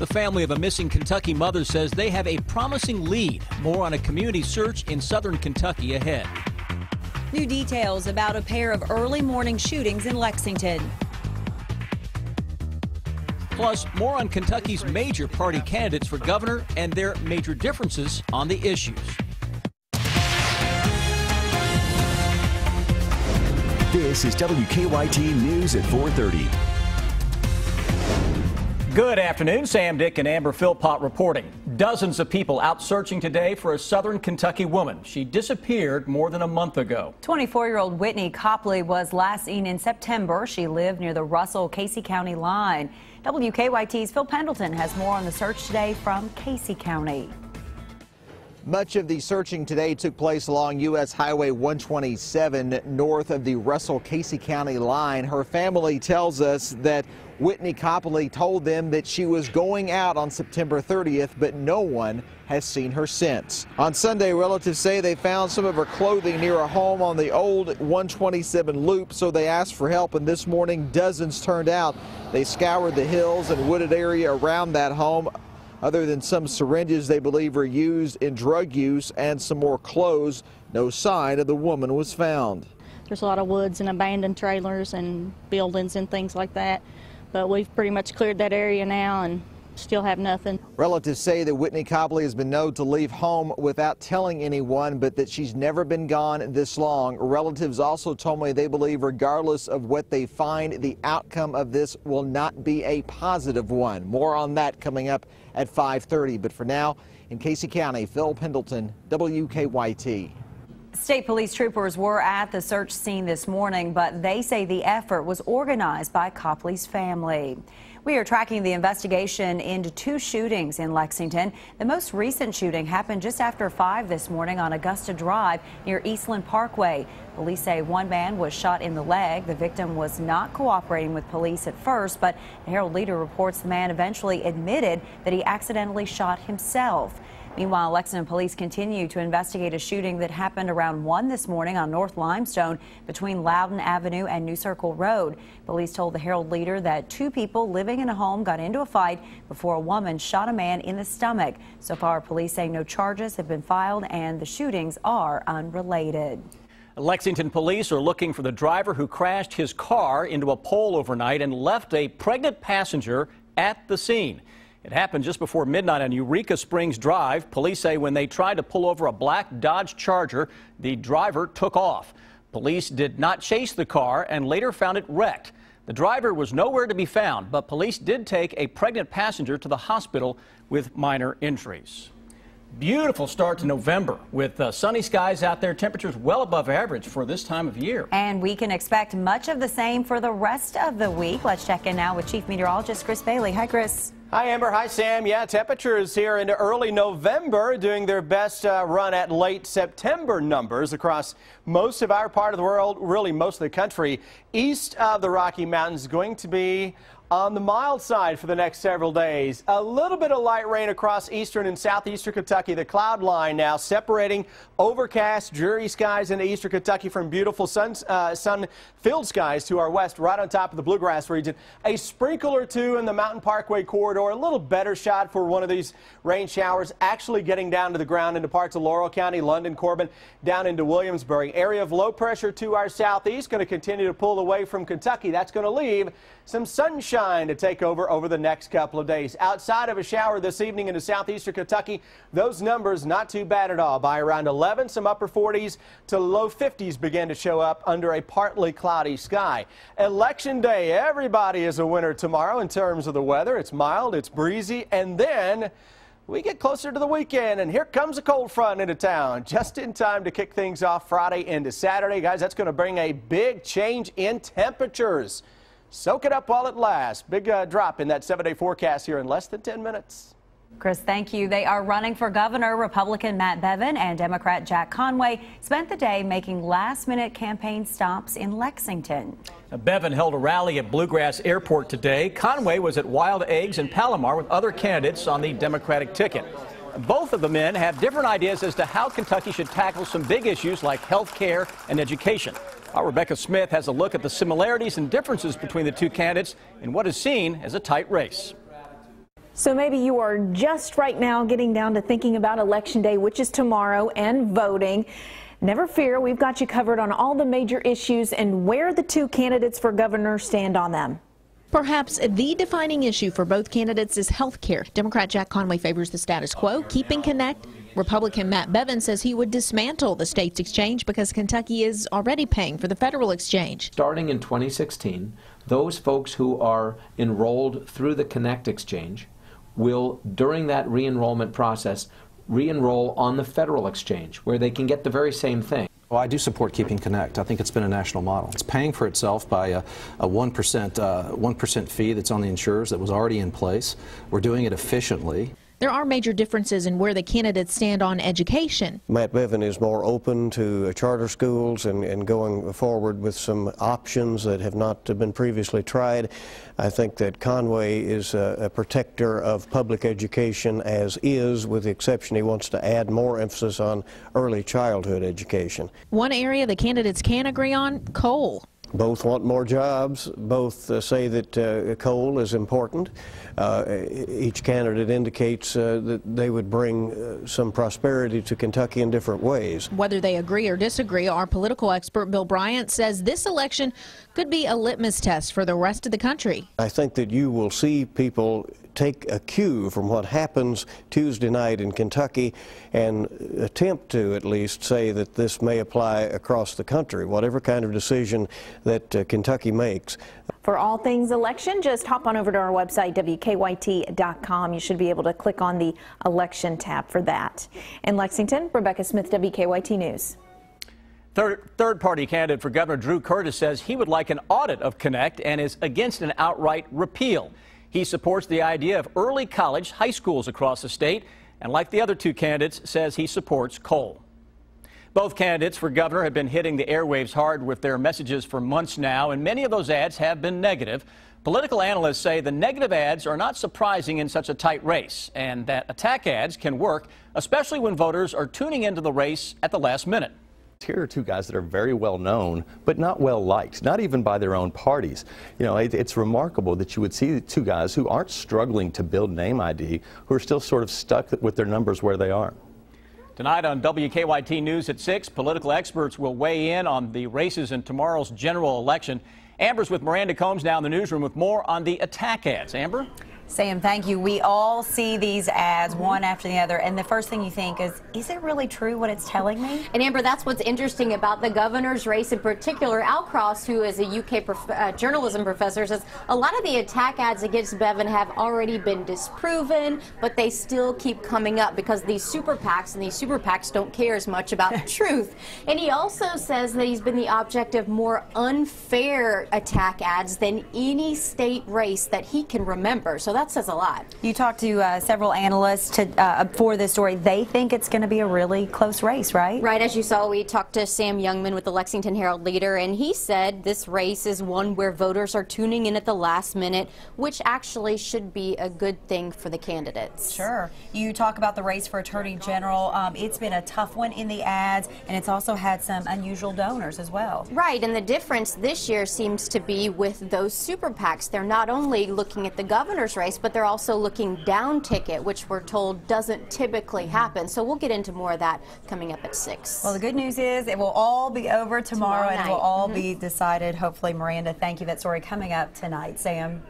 The family of a missing Kentucky mother says they have a promising lead. More on a community search in southern Kentucky ahead. New details about a pair of early morning shootings in Lexington. Plus, more on Kentucky's major party candidates for governor and their major differences on the issues. This is WKYT News at 4:30. Good afternoon. Sam, Dick, and Amber Philpott reporting. Dozens of people out searching today for a southern Kentucky woman. She disappeared more than a month ago. 24-year-old Whitney Copley was last seen in September. She lived near the Russell-Casey County line. WKYT's Phil Pendleton has more on the search today from Casey County. Much of the searching today took place along U.S. Highway 127 north of the Russell-Casey County line. Her family tells us that Whitney Copley told them that she was going out on September 30th, but no one has seen her since. On Sunday, relatives say they found some of her clothing near a home on the old 127 loop, so they asked for help, and this morning dozens turned out. They scoured the hills and wooded area around that home. Other than some syringes they believe were used in drug use and some more clothes, no sign of the woman was found. There's a lot of woods and abandoned trailers and buildings and things like that, but we've pretty much cleared that area now and still have nothing. Relatives say that Whitney Copley has been known to leave home without telling anyone, but that she's never been gone this long. Relatives also told me they believe regardless of what they find, the outcome of this will not be a positive one. More on that coming up at 5:30. But for now, in Casey County, Phil Pendleton, WKYT. State police troopers were at the search scene this morning, but they say the effort was organized by Copley's family. We are tracking the investigation into two shootings in Lexington. The most recent shooting happened just after 5 this morning on Augusta Drive near Eastland Parkway. Police say one man was shot in the leg. The victim was not cooperating with police at first, but the Herald Leader reports the man eventually admitted that he accidentally shot himself. Meanwhile, Lexington police continue to investigate a shooting that happened around 1 this morning on North Limestone between Loudon Avenue and New Circle Road. Police told the Herald Leader that 2 people living in a home got into a fight before a woman shot a man in the stomach. So far, police say no charges have been filed and the shootings are unrelated. Lexington police are looking for the driver who crashed his car into a pole overnight and left a pregnant passenger at the scene. It happened just before midnight on Eureka Springs Drive. Police say when they tried to pull over a black Dodge Charger, the driver took off. Police did not chase the car and later found it wrecked. The driver was nowhere to be found, but police did take a pregnant passenger to the hospital with minor injuries. Beautiful start to November with sunny skies out there, temperatures well above average for this time of year. And we can expect much of the same for the rest of the week. Let's check in now with Chief Meteorologist Chris Bailey. Hi, Chris. Hi, Amber. Hi, Sam. Yeah, temperatures here into early November doing their best run at late September numbers across most of our part of the world, really most of the country. East of the Rocky Mountains going to be on the mild side for the next several days. A little bit of light rain across eastern and southeastern Kentucky. The cloud line now separating overcast, dreary skies into eastern Kentucky from beautiful sun-filled skies to our west, right on top of the bluegrass region. A sprinkle or two in the Mountain Parkway corridor. A little better shot for one of these rain showers actually getting down to the ground into parts of Laurel County, London, Corbin, down into Williamsburg. Area of low pressure to our southeast going to continue to pull away from Kentucky. That's going to leave some sunshine to take over the next couple of days. Outside of a shower this evening into southeastern Kentucky, those numbers not too bad at all. By around 11, some upper 40s to low 50s begin to show up under a partly cloudy sky. Election day, everybody is a winner tomorrow in terms of the weather. It's mild, it's breezy, and then we get closer to the weekend, and here comes a cold front into town just in time to kick things off Friday into Saturday. Guys, that's going to bring a big change in temperatures. Soak it up while it lasts. Big drop in that 7-day forecast here in less than 10 minutes. Chris, thank you. They are running for governor. Republican Matt Bevin and Democrat Jack Conway spent the day making last-minute campaign stops in Lexington. Bevin held a rally at Bluegrass Airport today. Conway was at Wild Eggs in Palomar with other candidates on the Democratic ticket. Both of the men have different ideas as to how Kentucky should tackle some big issues like health care and education. Our Rebecca Smith has a look at the similarities and differences between the two candidates in what is seen as a tight race. So maybe you are just right now getting down to thinking about Election Day, which is tomorrow, and voting. Never fear, we've got you covered on all the major issues and where the two candidates for governor stand on them. Perhaps the defining issue for both candidates is health care. Democrat Jack Conway favors the status quo, keeping Connect. Republican Matt Bevin says he would dismantle the state's exchange because Kentucky is already paying for the federal exchange. Starting in 2016, those folks who are enrolled through the Connect exchange will, during that re-enrollment process, re-enroll on the federal exchange, where they can get the very same thing. Well, I do support keeping Connect. I think it's been a national model. It's paying for itself by a 1% fee that's on the insurers that was already in place. We're doing it efficiently. There are major differences in where the candidates stand on education. Matt Bevin is more open to charter schools and going forward with some options that have not been previously tried. I think that Conway is a protector of public education as is, with the exception he wants to add more emphasis on early childhood education. One area the candidates can agree on, coal. Both want more jobs. Both say that coal is important. Each candidate indicates that they would bring some prosperity to Kentucky in different ways. Whether they agree or disagree, our political expert Bill Bryant says this election could be a litmus test for the rest of the country. I think that you will see people take a cue from what happens Tuesday night in Kentucky and attempt to at least say that this may apply across the country, whatever kind of decision that Kentucky makes. For all things election, just hop on over to our website, WKYT.com. You should be able to click on the election tab for that. In Lexington, Rebecca Smith, WKYT News. Third-party candidate for Governor Drew Curtis says he would like an audit of Connect and is against an outright repeal. He supports the idea of early college high schools across the state, and like the other two candidates, says he supports coal. Both candidates for governor have been hitting the airwaves hard with their messages for months now, and many of those ads have been negative. Political analysts say the negative ads are not surprising in such a tight race, and that attack ads can work, especially when voters are tuning into the race at the last minute. Here are two guys that are very well known, but not well liked, not even by their own parties. You know, it's remarkable that you would see two guys who aren't struggling to build name ID, who are still sort of stuck with their numbers where they are. Tonight on WKYT News at 6, political experts will weigh in on the races in tomorrow's general election. Amber's with Miranda Combs now in the newsroom with more on the attack ads. Amber? Sam, thank you. We all see these ads one after the other, and the first thing you think is it really true what it's telling me? And Amber, that's what's interesting about the governor's race in particular. Al Cross, who is a UK journalism professor, says a lot of the attack ads against Bevin have already been disproven, but they still keep coming up because these super PACs and these super PACs don't care as much about the truth. And he also says that he's been the object of more unfair attack ads than any state race that he can remember. So that says a lot. You talked to several analysts for this story. They think it's going to be a really close race, right? Right. As you saw, we talked to Sam Youngman with the Lexington Herald Leader, and he said this race is one where voters are tuning in at the last minute, which actually should be a good thing for the candidates. Sure. You talk about the race for Attorney General. It's been a tough one in the ads, and it's also had some unusual donors as well. Right. And the difference this year seems to be with those super PACs. They're not only looking at the governor's race, but they're also looking down ticket, which we're told doesn't typically happen. So we'll get into more of that coming up at 6. Well, the good news is it will all be over tomorrow and it will all be decided. Hopefully, Miranda, thank you. That story coming up tonight. Sam?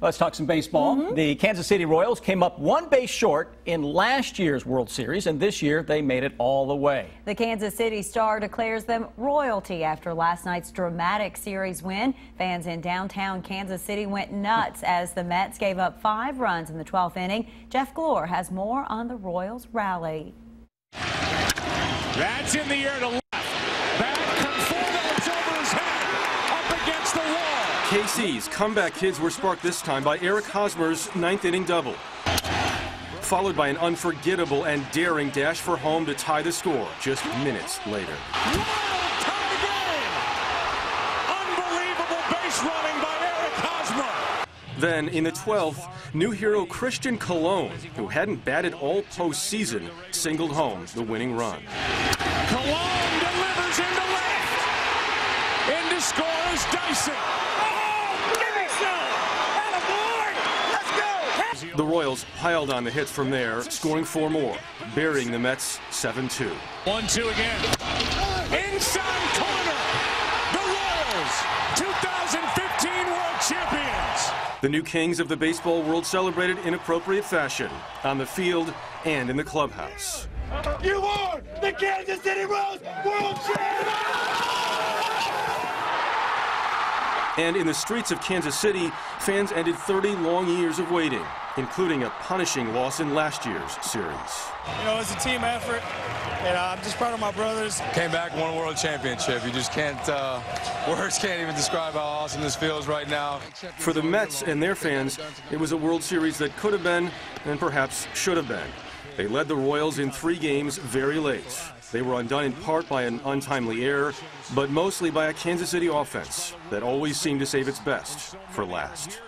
Let's talk some baseball. The Kansas City Royals came up one base short in last year's World Series, and this year they made it all the way. The Kansas City Star declares them royalty after last night's dramatic series win. Fans in downtown Kansas City went nuts as the Mets gave up 5 runs in the 12th inning. Jeff Glore has more on the Royals rally. That's in the air to left. Back, Conforto, it's over his head, up against the wall. KC's comeback kids were sparked this time by Eric Hosmer's 9th inning double, followed by an unforgettable and daring dash for home to tie the score just minutes later. Tie game! Unbelievable base running by Eric Hosmer. Then in the 12th, new hero Christian Colon, who hadn't batted all postseason, singled home the winning run. Colon delivers into left. Into scores Dyson. The Royals piled on the hits from there, scoring 4 more, burying the Mets 7-2. 1-2 again. Inside corner. The Royals, 2015 World Champions. The new kings of the baseball world celebrated in appropriate fashion, on the field and in the clubhouse. You are the Kansas City Royals World Champions! And in the streets of Kansas City, fans ended 30 long years of waiting, including a punishing loss in last year's series. You know, it's a team effort, and I'm just proud of my brothers. Came back, won a world championship. You just can't, words can't even describe how awesome this feels right now. For the Mets and their fans, it was a World Series that could have been and perhaps should have been. They led the Royals in 3 games very late. They were undone in part by an untimely error, but mostly by a Kansas City offense that always seemed to save its best for last.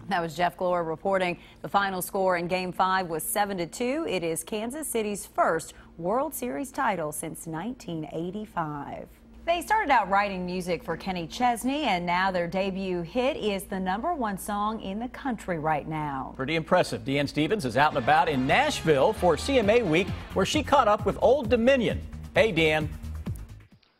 That was Jeff Glor reporting. The final score in Game 5 was 7-2. It is Kansas City's first World Series title since 1985. They started out writing music for Kenny Chesney, and now their debut hit is the #1 song in the country right now. Pretty impressive. Deanne Stevens is out and about in Nashville for CMA Week, where she caught up with Old Dominion. Hey, Deanne.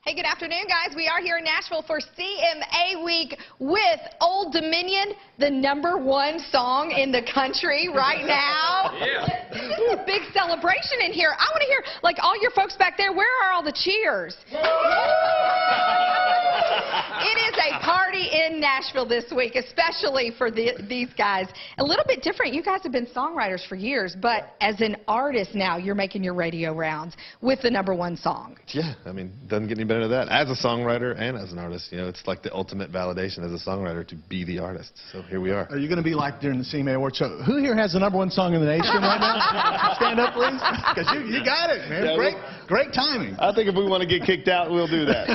Hey, good afternoon, guys. We are here in Nashville for CMA Week with Old Dominion, the #1 song in the country right now. Yeah. This is a big celebration in here. I want to hear, like, all your folks back there, where are all the cheers? It is a party in Nashville this week, especially for these guys. A little bit different. You guys have been songwriters for years, but as an artist now, you're making your radio rounds with the #1 song. Yeah, I mean, doesn't get any better than that. As a songwriter and as an artist, you know, it's like the ultimate validation as a songwriter to be the artist. So here we are. Are you going to be like during the CMA Award show? Who here has the #1 song in the nation right now? Stand up, please. Because you got it, man. Yeah, great timing. I think if we want to get kicked out, we'll do that.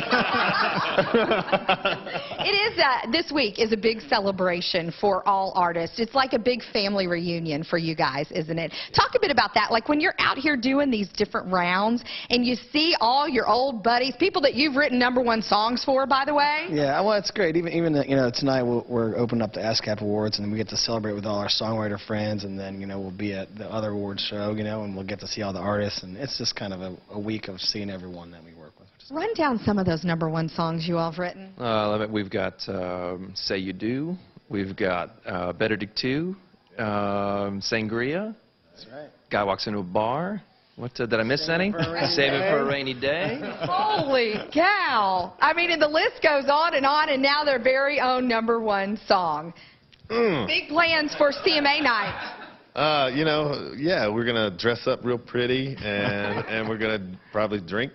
It is, this week is a big celebration for all artists. It's like a big family reunion for you guys, isn't it? Talk a bit about that. Like when you're out here doing these different rounds and you see all your old buddies, people that you've written #1 songs for, by the way. Yeah, well, it's great. Even you know, tonight we're opening up the ASCAP Awards, and we get to celebrate with all our songwriter friends, and then, you know, we'll be at the other awards show, you know, and we'll get to see all the artists, and it's just kind of a week of seeing everyone that we work with. Run down some of those #1 songs you all have written. We've got Say You Do. We've got Better Dick 2, Sangria. That's right. Guy Walks Into a Bar. What did I miss any? Save It for a Rainy Day. Holy cow! I mean, and the list goes on, and now their very own #1 song. Big plans for CMA night. You know, yeah, we're going to dress up real pretty, and we're going to probably drink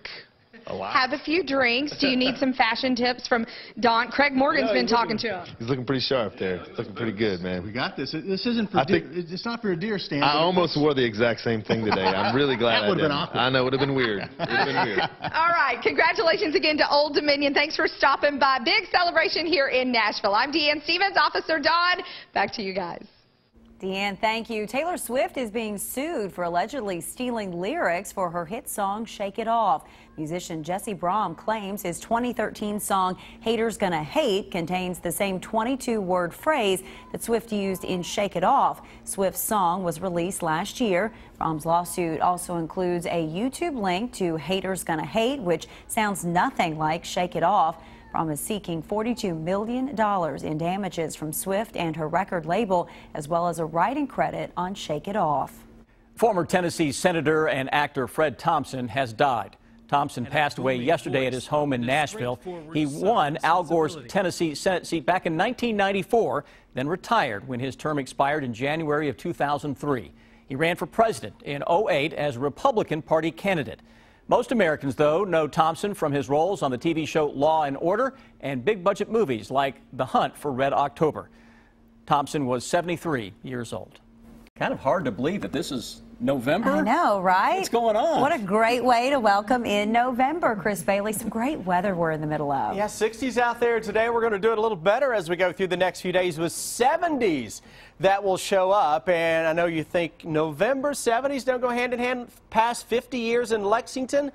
a lot. Have a few drinks. Do you need some fashion tips from Don? Craig Morgan's been talking to him. He's looking pretty sharp there. He's looking pretty good, man. We got this. This isn't for deer. It's not for a deer stand. I almost wore the exact same thing today. I'm really glad that would have been awkward. awkward. I know, it would have been weird. It would have been weird. All right. Congratulations again to Old Dominion. Thanks for stopping by. Big celebration here in Nashville. I'm Deanne Stevens, Officer Don. Back to you guys. Deanne, thank you. Taylor Swift is being sued for allegedly stealing lyrics for her hit song, Shake It Off. Musician Jesse Brahm claims his 2013 song, Haters Gonna Hate, contains the same 22-word phrase that Swift used in Shake It Off. Swift's song was released last year. Brahm's lawsuit also includes a YouTube link to Haters Gonna Hate, which sounds nothing like Shake It Off. Brahm is seeking $42 million in damages from Swift and her record label, as well as a writing credit on Shake It Off. Former Tennessee Senator and actor Fred Thompson has died. Thompson passed away yesterday at his home in Nashville. He won Al Gore's Tennessee Senate seat back in 1994, then retired when his term expired in January of 2003. He ran for president in 2008 as a Republican Party candidate. Most Americans, though, know Thompson from his roles on the TV show Law and Order and big-budget movies like The Hunt for Red October. Thompson was 73 years old. Kind of hard to believe that this is November. I know, right? What's going on? What a great way to welcome in November, Chris Bailey. Some great weather we're in the middle of. Yeah, 60s out there today. We're going to do it a little better as we go through the next few days with 70s that will show up. And I know you think November 70s don't go hand in hand past 50 years in Lexington.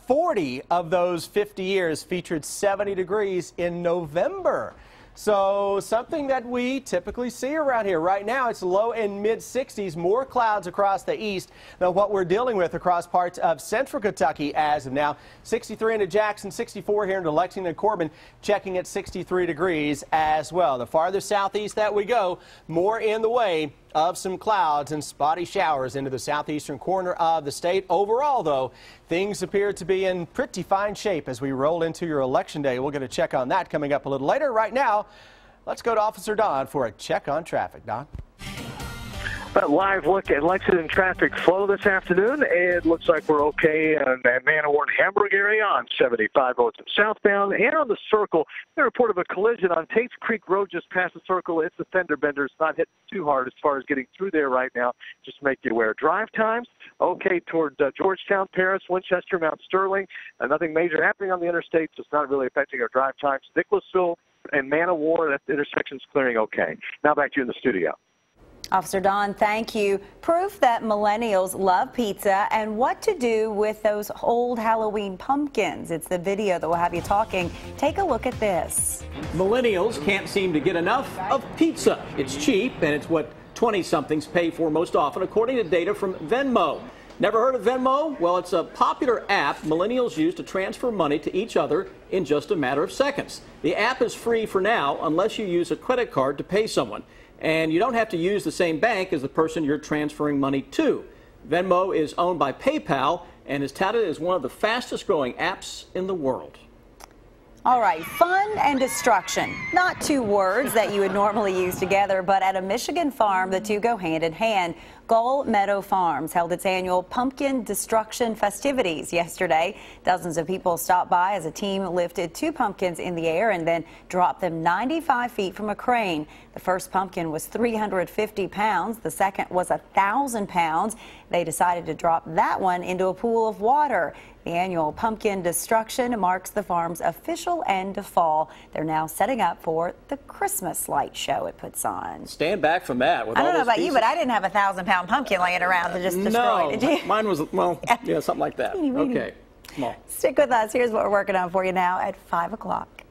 40 of those 50 years featured 70 degrees in November. So something that we typically see around here. Right now it's low and mid 60s, more clouds across the east than what we're dealing with across parts of central Kentucky as of now. 63 into Jackson, 64 here into Lexington and Corbin, checking at 63 degrees as well. The farther southeast that we go, more in the way of some clouds and spotty showers into the southeastern corner of the state. Overall, though, things appear to be in pretty fine shape as we roll into your election day. We'll get a check on that coming up a little later. Right now, let's go to Officer Don for a check on traffic. Don? A live look at Lexington traffic flow this afternoon. It looks like we're okay in the Manawar and Hamburg area on 75 going southbound. And on the circle, they report of a collision on Tates Creek Road just past the circle. It's a fender bender. It's not hitting too hard as far as getting through there right now. Just to make you aware. Drive times, okay toward Georgetown, Paris, Winchester, Mount Sterling. Nothing major happening on the interstate, so it's not really affecting our drive times. Nicholasville and Manawar, that intersection's clearing okay. Now back to you in the studio. Officer Don, thank you. Proof that millennials love pizza and what to do with those old Halloween pumpkins. It's the video that will have you talking. Take a look at this. Millennials can't seem to get enough of pizza. It's cheap and it's what 20-somethings pay for most often, according to data from Venmo. Never heard of Venmo? Well, it's a popular app millennials use to transfer money to each other in just a matter of seconds. The app is free for now unless you use a credit card to pay someone. And you don't have to use the same bank as the person you're transferring money to. Venmo is owned by PayPal and is touted as one of the fastest growing apps in the world. All right, fun and destruction. Not two words that you would normally use together, but at a Michigan farm, the two go hand in hand. Gull Meadow Farms held its annual pumpkin destruction festivities yesterday. Dozens of people stopped by as a team lifted 2 pumpkins in the air and then dropped them 95 feet from a crane. The first pumpkin was 350 pounds. The second was 1,000 pounds. They decided to drop that one into a pool of water. The annual pumpkin destruction marks the farm's official end of fall. They're now setting up for the Christmas light show it puts on. Stand back from that. With I don't all know those about pieces. you, but I didn't have a 1,000-pound pumpkin laying around to just destroy. Did you? Mine was, well, yeah, something like that. Okay, small. Stick with us. Here's what we're working on for you now at 5 o'clock.